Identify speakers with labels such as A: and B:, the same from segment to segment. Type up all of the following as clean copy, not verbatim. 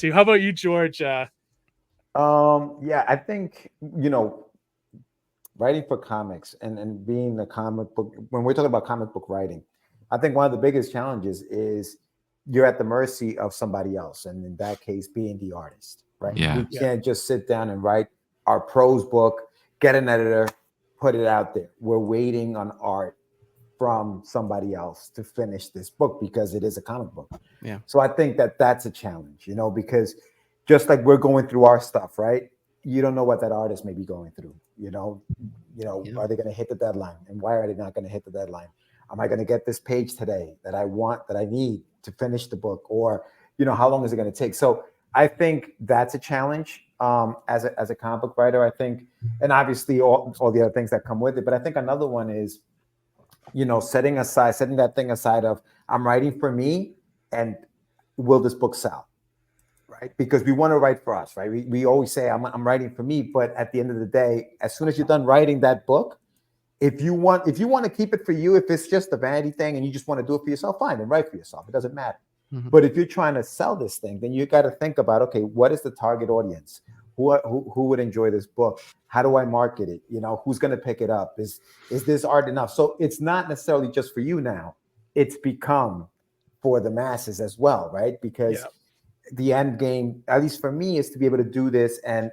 A: too. How about you, George?
B: Yeah, I think, writing for comics and being a comic book, when we're talking about comic book writing, I think one of the biggest challenges is you're at the mercy of somebody else. And in that case, being the artist, right?
C: Yeah.
B: We can't just sit down and write our prose book, get an editor, put it out there. We're waiting on art from somebody else to finish this book because it is a comic book.
C: Yeah.
B: So I think that that's a challenge, because just like we're going through our stuff, right? You don't know what that artist may be going through. Are they going to hit the deadline? And why are they not going to hit the deadline? Am I going to get this page today that I want, that I need to finish the book? Or, how long is it going to take? So I think that's a challenge as a comic book writer, I think. And obviously all the other things that come with it. But I think another one is, setting that thing aside of, I'm writing for me, and will this book sell? Right? Because we want to write for us, right? We always say, I'm writing for me, but at the end of the day, as soon as you're done writing that book, if you want to keep it for you, if it's just a vanity thing and you just want to do it for yourself, fine, and write for yourself. It doesn't matter. Mm-hmm. But if you're trying to sell this thing, then you got to think about, okay, what is the target audience? Who would enjoy this book? How do I market it? Who's going to pick it up? Is this art enough? So it's not necessarily just for you now. It's become for the masses as well, right? Because the end game, at least for me, is to be able to do this and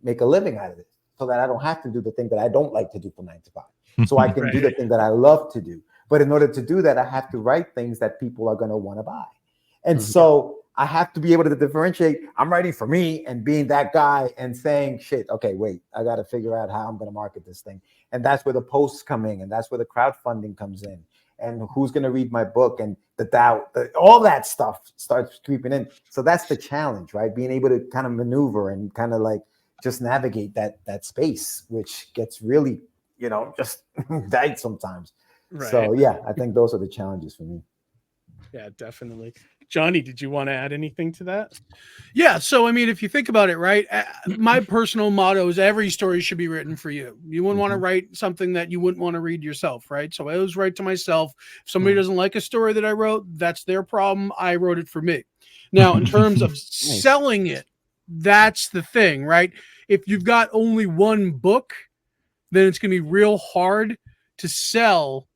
B: make a living out of it, so that I don't have to do the thing that I don't like to do from 9 to 5. So I can do the thing that I love to do. But in order to do that, I have to write things that people are going to want to buy. And so I have to be able to differentiate. I'm writing for me and being that guy and saying, shit, okay, wait, I got to figure out how I'm going to market this thing. And that's where the posts come in, and that's where the crowdfunding comes in. And who's going to read my book, and the doubt, all that stuff starts creeping in. So that's the challenge, right? Being able to kind of maneuver and kind of like just navigate that space, which gets really, just tight sometimes. Right. So yeah, I think those are the challenges for me.
A: Yeah, definitely. Johnny, did you want to add anything to that?
D: Yeah. So, I mean, if you think about it, right, my personal motto is every story should be written for you. You wouldn't want to write something that you wouldn't want to read yourself, right? So I always write to myself. If somebody doesn't like a story that I wrote, that's their problem. I wrote it for me. Now, in terms of selling it, that's the thing, right? If you've got only one book, then it's going to be real hard to sell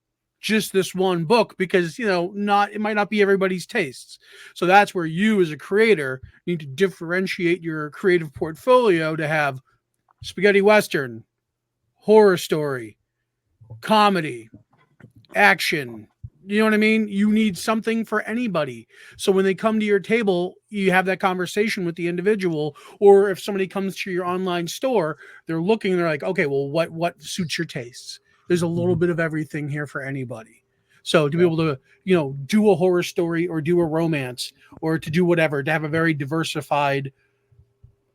D: just this one book, because it might not be everybody's tastes. So that's where you as a creator need to differentiate your creative portfolio to have spaghetti western, horror story, comedy, action. You know what I mean? You need something for anybody. So when they come to your table, you have that conversation with the individual. Or if somebody comes to your online store, they're like, okay, well, what suits your tastes? There's a little bit of everything here for anybody. So to be able to, do a horror story or do a romance or to do whatever, to have a very diversified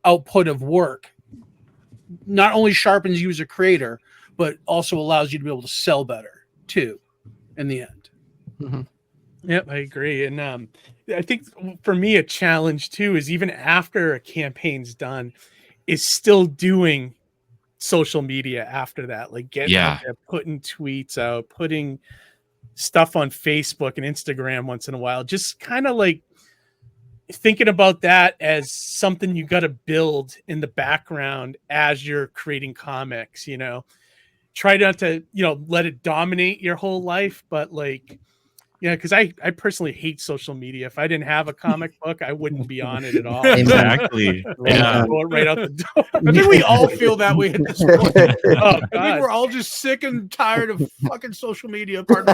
D: output of work, not only sharpens you as a creator, but also allows you to be able to sell better too in the end.
A: Mm-hmm. Yep, I agree. And I think for me, a challenge too is, even after a campaign's done, is still doing social media after that, like getting out there, putting tweets out, putting stuff on Facebook and Instagram once in a while, just kind of like thinking about that as something you got to build in the background as you're creating comics. Try not to let it dominate your whole life, but like, because I personally hate social media. If I didn't have a comic book, I wouldn't be on it at all.
C: Exactly.
A: Go right out the door.
D: I think we all feel that way at this point. I think we're all just sick and tired of fucking social media. But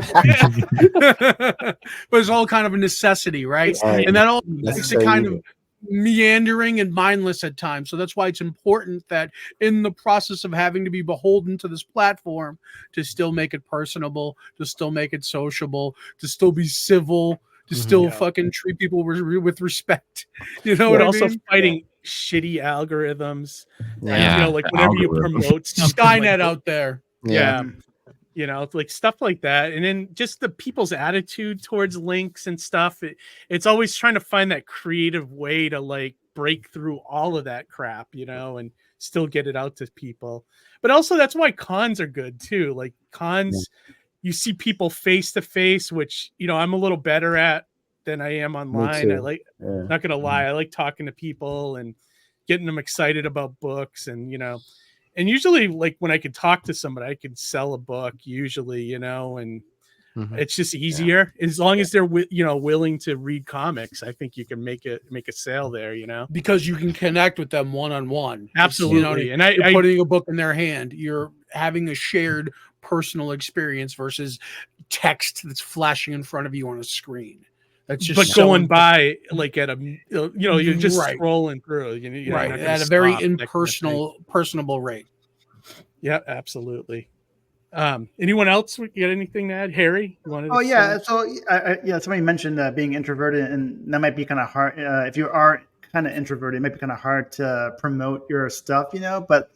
D: it's all kind of a necessity, right? And that all makes it kind of meandering and mindless at times. So that's why it's important that in the process of having to be beholden to this platform, to still make it personable, to still make it sociable, to still be civil, to still fucking treat people with respect. What I mean?
A: Also fighting shitty algorithms. Like whenever you promote
D: Skynet out there.
A: Like stuff like that. And then just the people's attitude towards links and stuff. It's always trying to find that creative way to like break through all of that crap, and still get it out to people. But also that's why cons are good too. Like cons, you see people face to face, which, I'm a little better at than I am online. I like, not gonna lie, I like talking to people and getting them excited about books, and and usually like when I could talk to somebody, I could sell a book usually, and it's just easier as long as they're willing to read comics. I think you can make a sale there,
D: because you can connect with them one-on-one.
A: Absolutely.
D: And you're putting a book in their hand, you're having a shared personal experience versus text that's flashing in front of you on a screen. That's just
A: going by like at a you're just
D: right.
A: scrolling through,
D: right at a very impersonal, personable rate.
A: Yeah, absolutely. Anyone else? You got anything to add, Harry?
C: So somebody mentioned being introverted, and that might be kind of hard. If you are kind of introverted, it might be kind of hard to promote your stuff, but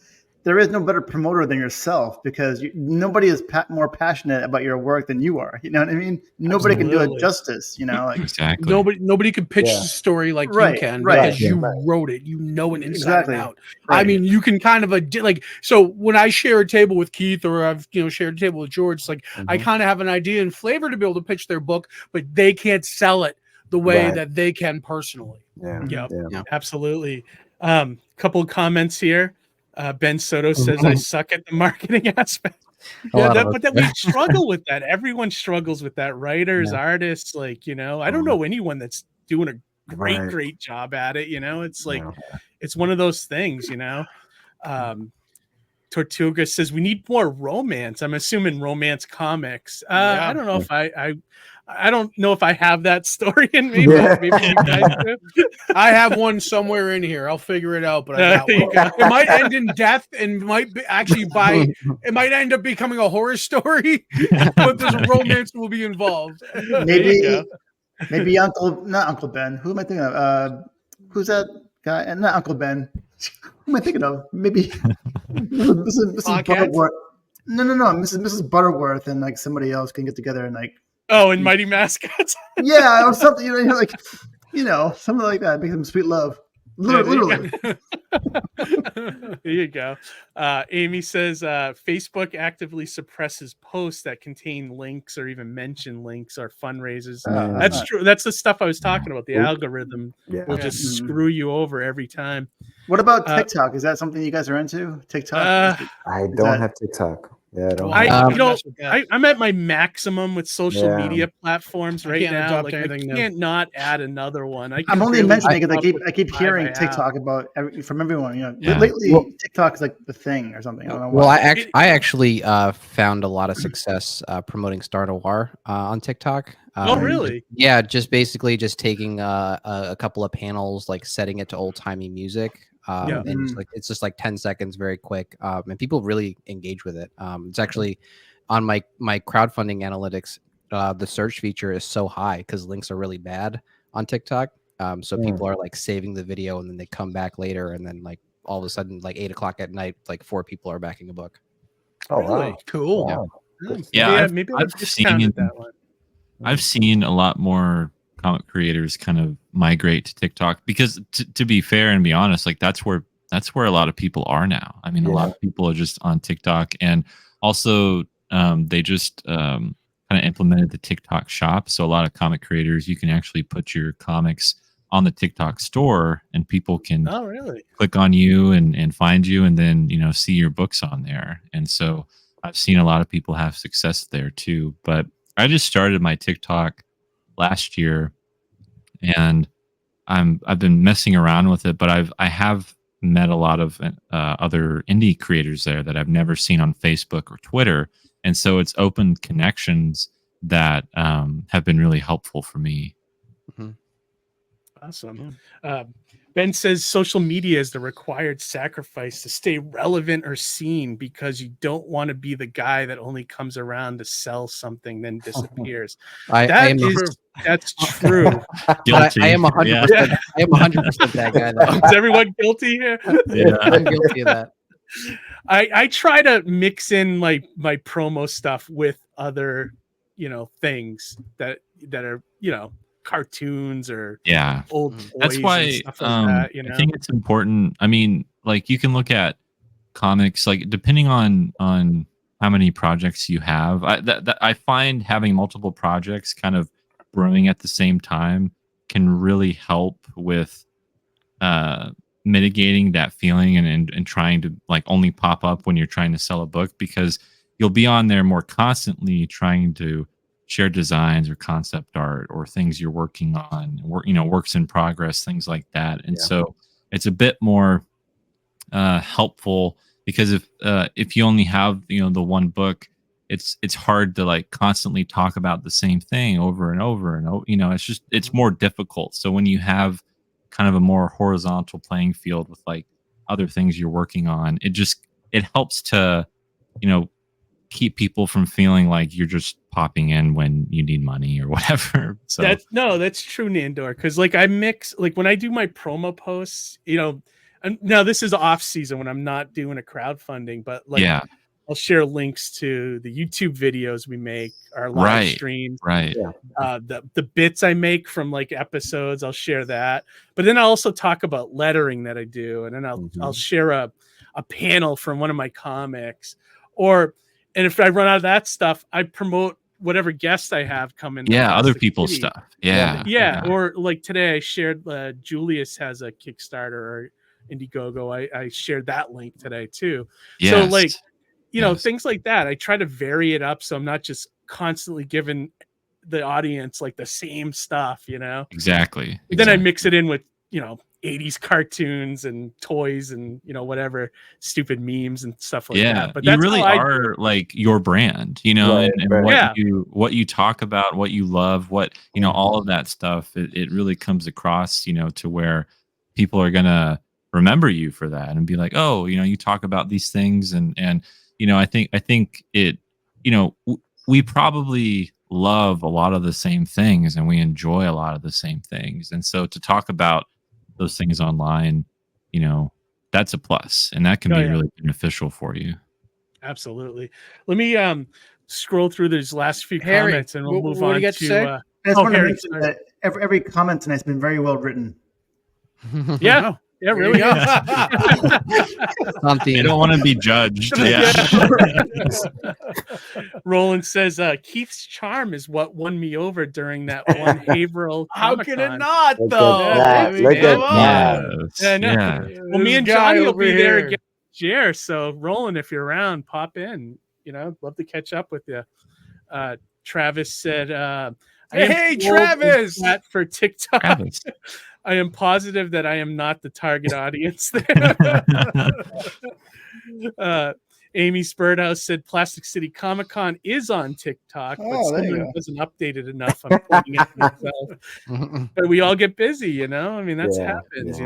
C: there is no better promoter than yourself, because nobody is more passionate about your work than you are. You know what I mean? Nobody can do it justice. Like,
E: exactly.
D: Nobody can pitch the story like you can, because you wrote it. You know it inside and out. Right. I mean, you can kind of so when I share a table with Keith, or I've shared a table with George, it's like I kind of have an idea and flavor to be able to pitch their book, but they can't sell it the way that they can personally.
A: Yeah, absolutely. Couple of comments here. Ben Soto says, I suck at the marketing aspect. But we struggle with that. Everyone struggles with that. Writers, artists, I don't know anyone that's doing a great job at it. It's like, it's one of those things, Tortuga says, we need more romance. I'm assuming romance comics. I don't know if I don't know if I have that story in me, but maybe you guys do.
D: I have one somewhere in here. I'll figure it out, but I got one. It might end in death, and might be it might end up becoming a horror story, but there's a romance will be involved.
C: Maybe not Uncle Ben. Who am I thinking of? Who's that guy? Not Uncle Ben. Who am I thinking of? Maybe Mrs. Butterworth. No. Mrs. Butterworth and like somebody else can get together and like.
A: Oh, and Mighty Mascots.
C: Or something, something like that. Make them sweet love. Literally.
A: There you go. Amy says Facebook actively suppresses posts that contain links or even mention links or fundraisers. That's true. That's the stuff I was talking about. The algorithm will just screw you over every time.
C: What about TikTok? Is that something you guys are into? TikTok?
B: I don't have TikTok. Yeah,
A: I'm at my maximum with social media platforms right now. Like, I can't not add another one. I'm
C: only mentioning it because I keep hearing TikTok from everyone. Lately, TikTok is like the thing or something. I don't know why.
F: Well, I actually found a lot of success promoting Star Noir on TikTok.
A: Oh, really?
F: Yeah, just basically just taking a couple of panels, like setting it to old timey music. And it's just like 10 seconds, very quick. And people really engage with it. It's actually on my crowdfunding analytics. The search feature is so high because links are really bad on TikTok. So people are like saving the video and then they come back later. And then like all of a sudden, like 8 o'clock at night, like 4 people are backing a book.
B: Oh,
A: really?
B: Wow.
A: Cool.
E: Yeah.
A: Maybe I've discounted that one.
E: I've seen a lot more comic creators kind of migrate to TikTok because to be fair and be honest, like that's where a lot of people are now. I mean, a lot of people are just on TikTok, and also they just kind of implemented the TikTok shop. So a lot of comic creators, you can actually put your comics on the TikTok store and people can click on you and find you and then, see your books on there. And so I've seen a lot of people have success there too, but I just started my TikTok last year, and I've been messing around with it, but I have met a lot of other indie creators there that I've never seen on Facebook or Twitter, and so it's opened connections that have been really helpful for me.
F: Mm-hmm.
A: Awesome. Ben says social media is the required sacrifice to stay relevant or seen because you don't want to be the guy that only comes around to sell something then disappears. That's true.
F: Guilty. I am 100%. Yeah. I am 100% that guy.
A: Is everyone guilty here?
F: Yeah, I'm guilty of that.
A: I try to mix in my promo stuff with other, things that are, cartoons or old toys.
E: That's why
A: and stuff like that,
E: I think it's important. I mean, like you can look at comics, like depending on how many projects you have. I find having multiple projects kind of brewing at the same time can really help with mitigating that feeling and trying to like only pop up when you're trying to sell a book, because you'll be on there more constantly trying to share designs or concept art or things you're working on, works in progress, things like that. And so it's a bit more helpful, because if you only have the one book, it's hard to like constantly talk about the same thing over and over and over. It's more difficult. So when you have kind of a more horizontal playing field with like other things you're working on, it helps to keep people from feeling like you're just popping in when you need money or whatever. So
A: that's true, Nandor, because like I mix, like when I do my promo posts, and now this is off season when I'm not doing a crowdfunding, but like I'll share links to the YouTube videos we make, our live streams, the bits I make from like episodes. I'll share that, but then I'll also talk about lettering that I do, and then I'll share a panel from one of my comics, and if I run out of that stuff, I promote whatever guests I have come in.
E: Other people's stuff. Yeah.
A: Or like today I shared Julius has a Kickstarter or Indiegogo. I shared that link today too. So like, things like that. I try to vary it up so I'm not just constantly giving the audience like the same stuff,
E: Exactly.
A: Then I mix it in with, 80s cartoons and toys and, whatever stupid memes and stuff like that. But
E: you really are like your brand, what you talk about, what you love, what, all of that stuff. It really comes across, to where people are going to remember you for that and be like, oh, you talk about these things. And I think it, we probably love a lot of the same things and we enjoy a lot of the same things. And so to talk about those things online, that's a plus, and that can be really beneficial for you.
A: Absolutely. Let me scroll through these last few comments and we'll move on to
C: I just want to mention that every comment tonight's been very well written.
A: Yeah, really.
E: Something. I don't want to be judged.
A: Roland says Keith's charm is what won me over during that one Haverhill.
D: How can it not, though?
B: Look at that.
A: Well, me and Johnny will be there again this year. So, Roland, if you're around, pop in. Love to catch up with you. Travis said,
D: "Hey, Travis,
A: for TikTok."
E: Travis.
A: I am positive that I am not the target audience there. Amy Spurthouse said Plastic City Comic-Con is on TikTok, but someone doesn't update it enough. I'm pointing it myself. But we all get busy, I mean, that happens,